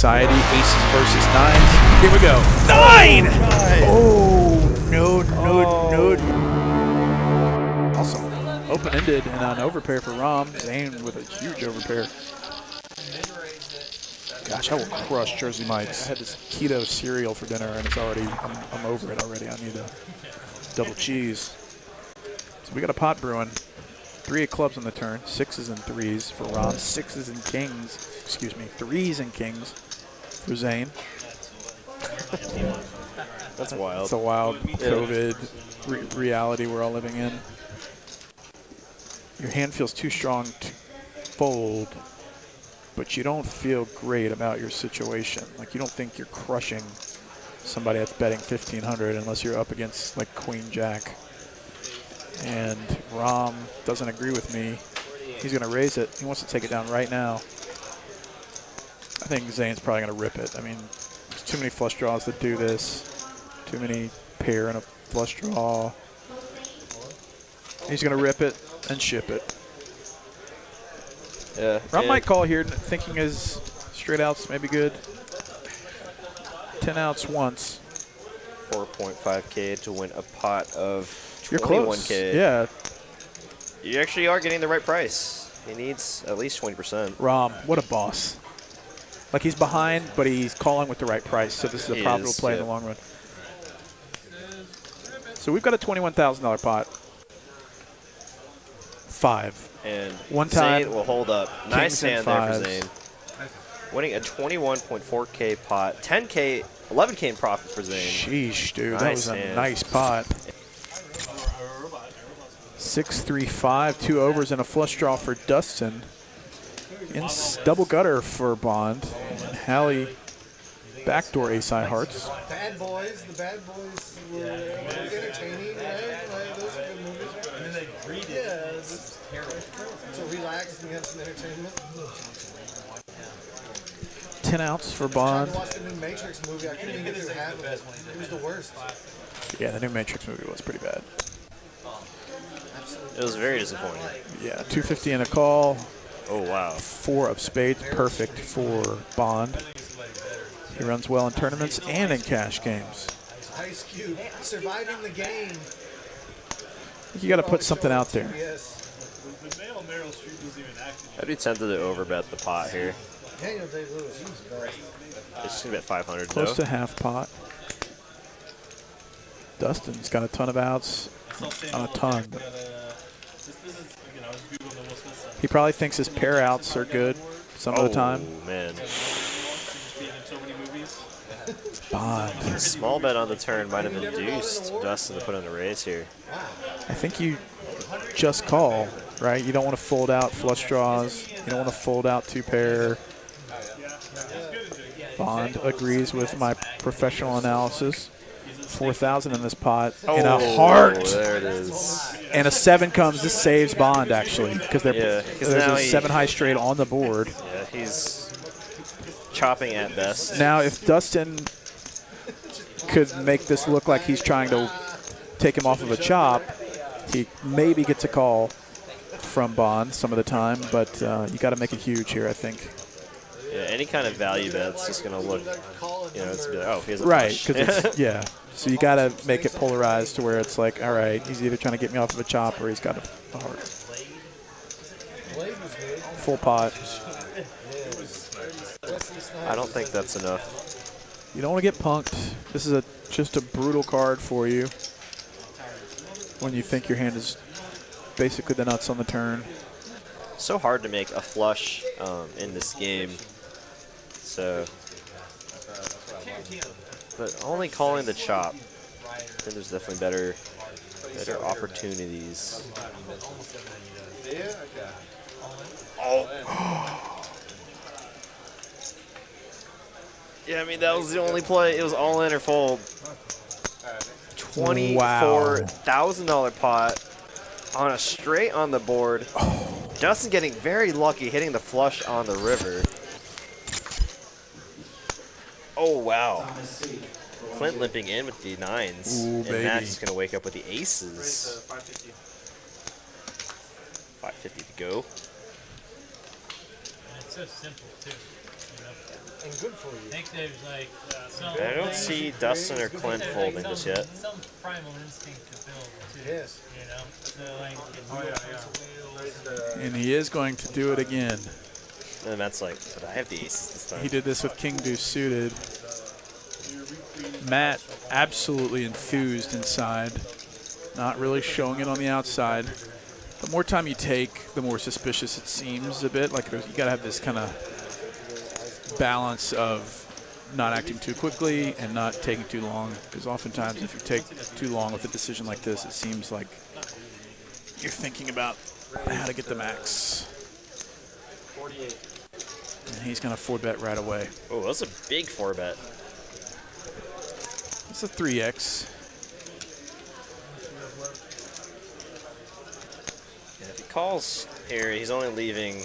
Society, aces versus nines. Here we go. 9! Oh, no. Awesome. Open-ended and an overpair for Rom. Zane with a huge overpair. Gosh, I will crush Jersey Mike's. I had this keto cereal for dinner, and it's already, I'm over it already. I need a double cheese. So we got a pot brewing. 3 of clubs on the turn, 6s and 3s for Ron, 6s and kings, excuse me, 3s and kings for Zane. That's wild. It's a wild COVID reality we're all living in. Your hand feels too strong to fold, but you don't feel great about your situation. Like, you don't think you're crushing somebody that's betting 1,500 unless you're up against like Queen Jack. And Rom doesn't agree with me. He's going to raise it. He wants to take it down right now. I think Zane's probably going to rip it. I mean, there's too many flush draws that do this. Too many pair and a flush draw. He's going to rip it and ship it. Yeah. Rom might call here thinking his straight outs may be good. 10 outs once. 4.5K to win a pot of You're 21K. close. Yeah. You actually are getting the right price. He needs at least 20%. Rom, what a boss. Like, he's behind, but he's calling with the right price, so this is a profitable play in the long run. So we've got a $21,000 pot. 5. And one time, Zane will hold up. Nice hand there for Zane. Winning a 21.4K pot. 10K, 11K in profit for Zane. Sheesh, dude. Nice that was a nice pot. 6-3-5, 2 overs and a flush draw for Dustin. In double gutter for Bond. And Hallie backdoor ace-high hearts. Bad Boys, the Bad Boys were entertaining, right? Like, those are good movies. And then they read it. Yeah, it's terrible. So relax and have some entertainment. 10 outs for I tried Bond. to watch the new Matrix movie. I couldn't even get through half of it. It was the worst. Yeah, the new Matrix movie was pretty bad. It was very disappointing. Yeah, 250 and a call. Oh, wow. 4 of spades, perfect for Bond. He runs well in tournaments and in cash games. Ice Cube, surviving the game. You got to put something out there. I'd be tempted to overbet the pot here. Daniel Day-Lewis, he was best. It's just going to bet 500 Close though. to half pot. Dustin's got a ton of outs. Not a ton. He probably thinks his pair outs are good some of the time. Oh, man. Bond. Small bet on the turn might have induced Dustin to put in a raise here. I think you just call, right? You don't want to fold out flush draws. You don't want to fold out 2 pair. Bond agrees with my professional analysis. 4,000 in this pot. And a heart. There it is. And a 7 comes. This saves Bond, actually, because there's now a 7 high straight on the board. Yeah, he's chopping at best. Now, if Dustin could make this look like he's trying to take him off of a chop, he maybe gets a call from Bond some of the time, but you got to make it huge here, I think. Yeah, any kind of value bet's just going to look, it's be like, oh, he has a right, flush. because it's, yeah. So you got to make it polarized to where it's like, all right, he's either trying to get me off of a chop or he's got a heart. Full pot. I don't think that's enough. You don't want to get punked. This is just a brutal card for you when you think your hand is basically the nuts on the turn. So hard to make a flush in this game. So, but only calling the chop. I think there's definitely better opportunities. Oh. Yeah, I mean, that was the only play. It was all in or fold. $24,000 pot on a straight on the board. Dustin getting very lucky, hitting the flush on the river. Oh, wow. Clint limping in with the 9s. Ooh, and baby. Matt's just going to wake up with the aces. 550 to go. And it's so simple, too. and good for you. I think there's like some. I don't see Dustin or Clint folding just yet. Some primal instinct to build too. Yes. You know, so like. And he is going to do it again. And Matt's like, but I have the aces this time. He did this with King Deuce suited. Matt absolutely enthused inside, not really showing it on the outside. The more time you take, the more suspicious it seems a bit. Like you got to have this kind of balance of not acting too quickly and not taking too long. Because oftentimes, if you take too long with a decision like this, it seems like you're thinking about how to get the max. 48. And he's going to 4-bet right away. Oh, that's a big 4-bet. It's a 3x. Yeah, if he calls here, he's only leaving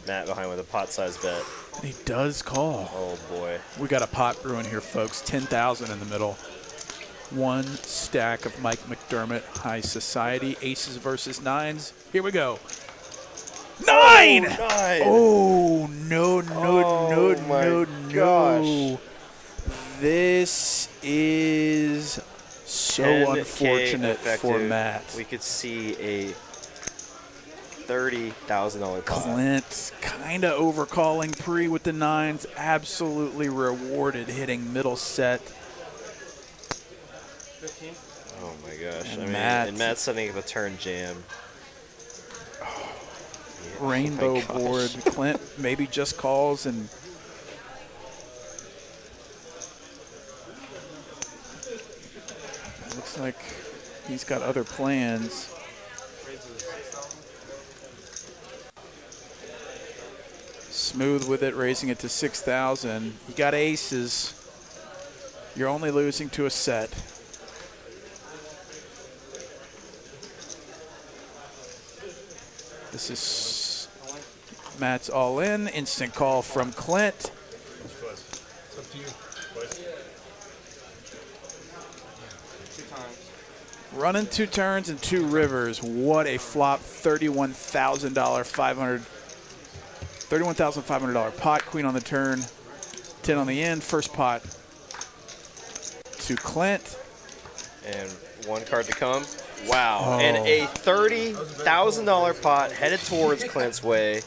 Matt behind with a pot-sized bet. He does call. Oh, boy. We got a pot brewing here, folks. 10,000 in the middle. One stack of Mike McDermott High Society. Aces versus nines. Here we go. 9! 9! Oh, no, Oh, my gosh. This is so 10K unfortunate for effective. Matt. We could see a $30,000 pot. Clint kind of overcalling pre with the nines. Absolutely rewarded hitting middle set. 15. Oh, my gosh. And I mean, Matt- and Matt's setting up a turn jam. Rainbow Oh my gosh. board. Clint maybe just calls and looks like he's got other plans. Raises 6,000. Smooth with it, raising it to 6,000. You got aces. You're only losing to a set. This is Matt's all in. Instant call from Clint. It's up to you. 2 times. Running 2 turns and 2 rivers. What a flop. $31,500 pot. Queen on the turn. 10 on the end. First pot to Clint. And one card to come. Wow. Oh. And a $30,000 pot headed towards Clint's way.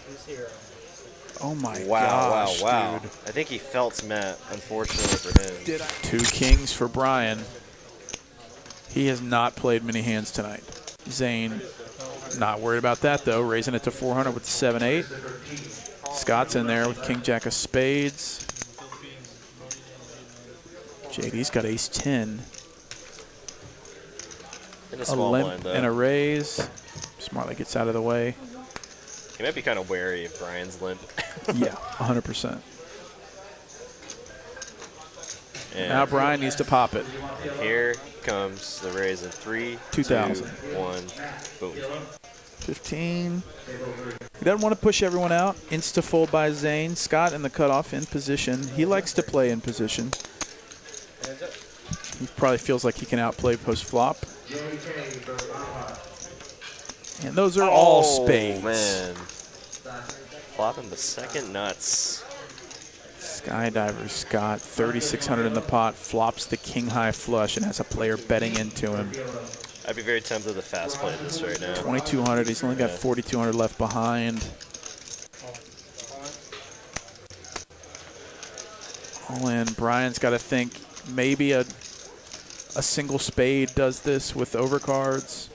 Oh my Wow, gosh, wow, wow. dude. I think he felt Matt, unfortunately for him. 2 kings for Brian. He has not played many hands tonight. Zane, not worried about that though. Raising it to 400 with the 7-8. Scott's in there with King Jack of Spades. JD's got Ace 10. In a A small limp blind, though. and a raise. Smartly gets out of the way. He might be kind of wary of Brian's limp. Yeah, 100%. And Now Brian needs to pop it. here comes the raise in 3, 2, 2,000. 1, boom. 15. He doesn't want to push everyone out. Insta fold by Zane. Scott in the cutoff in position. He likes to play in position. He probably feels like he can outplay post flop. And those are all spades. Man. Flopping the second nuts. Skydiver Scott, 3,600 in the pot, flops the king high flush and has a player betting into him. I'd be very tempted to fast play this right now. 2,200. He's only got 4,200 left behind. All in. Brian's got to think maybe a single spade does this with overcards.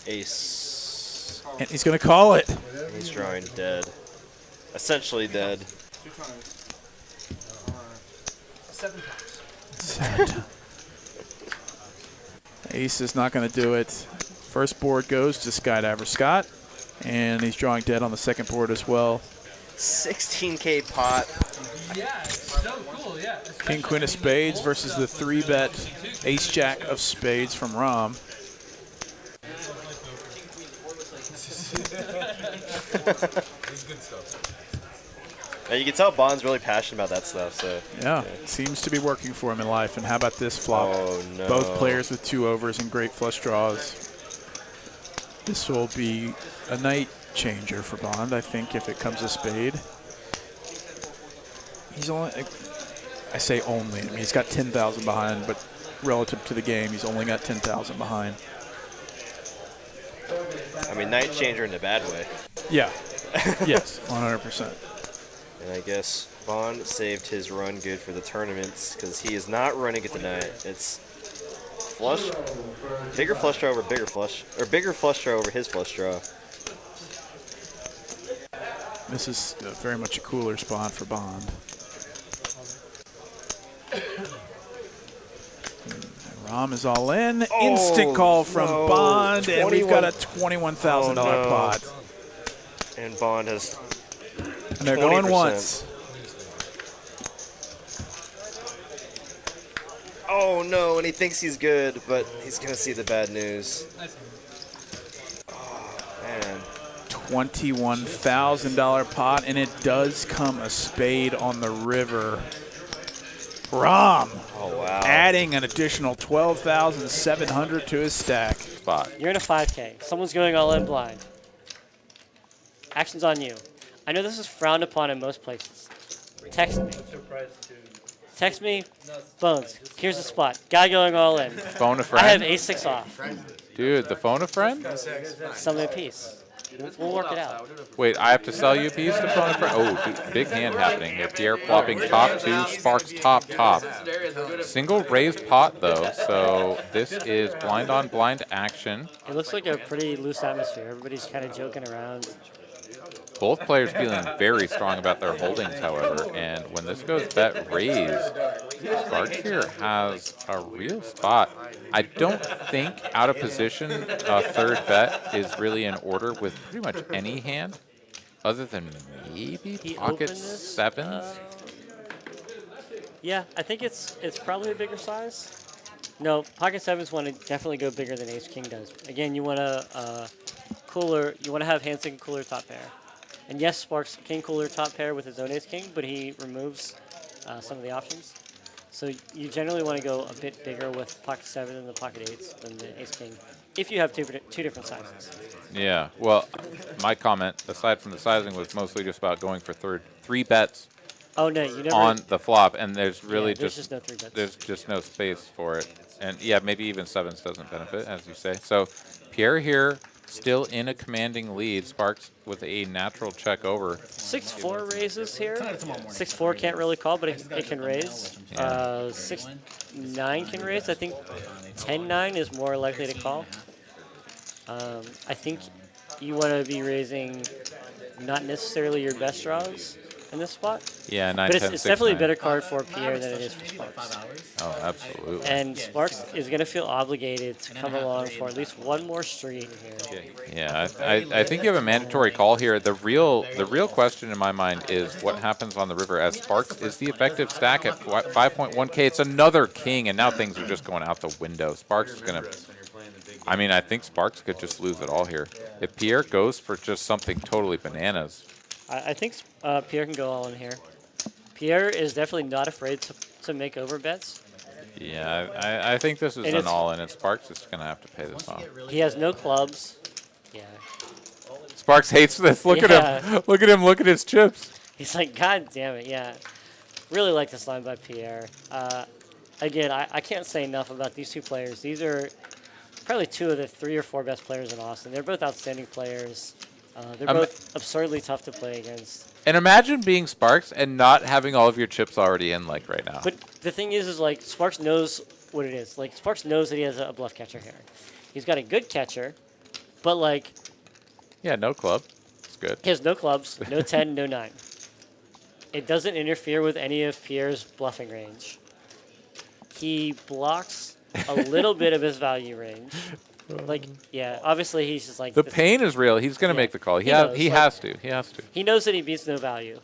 Ace. And he's going to call it. He's drawing dead. Essentially dead. 2 times. 7 times. 7 times. Ace is not going to do it. First board goes to Skydiver Scott, and he's drawing dead on the second board as well. 16K pot. Yeah, it's so cool. Yeah. King Queen of Spades versus the 3-bet Ace Jack of Spades from Rom. Now you can tell Bond's really passionate about that stuff. So Yeah, seems to be working for him in life. And how about this flop? Oh, no. Both players with 2 overs and great flush draws. This will be a night changer for Bond, I think, if it comes a spade. he's only, I say only, I mean, he's got 10,000 behind, but relative to the game, he's only got 10,000 behind. I mean, night changer in a bad way. Yeah. Yes, 100%. And I guess Bond saved his run good for the tournaments because he is not running it tonight. It's flush, bigger flush draw over bigger flush, or bigger flush draw over his flush draw. This is very much a cooler spot for Bond. Rom is all in. Instant call from no. Bond, and we've got a $21,000 no. pot. And Bond has And they're going 20%. once. Oh no, and he thinks he's good, but he's gonna see the bad news. Oh man. $21,000 pot, and it does come a spade on the river. Rom Oh wow. adding an additional $12,700 to his stack. Spot. You're in a 5K. Someone's going all in blind. Action's on you. I know this is frowned upon in most places. Text me. Text me. Bones. Here's the spot. Guy going all in. Phone a I have friend? A6 off. Dude, the phone a friend? Something a piece. We'll work it out. Wait, I have to sell you a piece to phone a friend? Oh, dude, big hand happening here. Pierre plopping top two, Sparks top. Single raised pot, though, so this is blind on blind action. It looks like a pretty loose atmosphere. Everybody's kind of joking around. Both players feeling very strong about their holdings, however, and when this goes bet raise, Sparks here has a real spot. I don't think out of position a third bet is really in order with pretty much any hand, other than maybe He pocket opened this, sevens. Yeah, I think it's probably a bigger size. No, pocket sevens want to definitely go bigger than ace king does. Again, you want a cooler. You want to have Hansen cooler top pair. And yes, Sparks can cooler top pair with his own ace king, but he removes some of the options. So you generally want to go a bit bigger with pocket seven and the pocket eights than the ace king, if you have two different sizes. Yeah, well, my comment, aside from the sizing, was mostly just about going for three bets Oh no, you never. on the flop, and there's really there's just no three bets. there's just no space for it. And yeah, maybe even sevens doesn't benefit, as you say. So Pierre here still in a commanding lead. Sparks with a natural check over. 6-4 raises here. 6-4 can't really call, but it can raise. 6-9 can raise. I think 10-9 is more likely to call. I think you want to be raising not necessarily your best draws in this spot. Yeah, 9, But 10, it's 6, definitely 9. a better card for Pierre than it is for Sparks. Oh, absolutely. And Sparks is going to feel obligated to come along for at least one more street here. Yeah, I think you have a mandatory call here. The real question in my mind is what happens on the river as Sparks is the effective stack at 5.1K. It's another king, and now things are just going out the window. Sparks is going to... I mean, I think Sparks could just lose it all here. If Pierre goes for just something totally bananas... I think Pierre can go all in here. Pierre is definitely not afraid to make over bets. Yeah, I think this is And an it's- all-in, and Sparks is going to have to pay this off. He has no clubs. Yeah. Sparks hates this. Look at him. Look at him. Look at his chips. He's like, God damn it, yeah. Really like this line by Pierre. Again, I can't say enough about these two players. These are probably two of the 3 or 4 best players in Austin. They're both outstanding players. They're both absurdly tough to play against. And imagine being Sparks and not having all of your chips already in, like, right now. But the thing is like, Sparks knows what it is. Like, Sparks knows that he has a bluff catcher here. He's got a good catcher, but, like... Yeah, no club. It's good. He has no clubs, no 10, no 9. It doesn't interfere with any of Pierre's bluffing range. He blocks a little bit of his value range. Like, yeah, obviously he's just like... The pain is real. He's going to make the call. He knows, has to. He has to. He knows that he beats no value.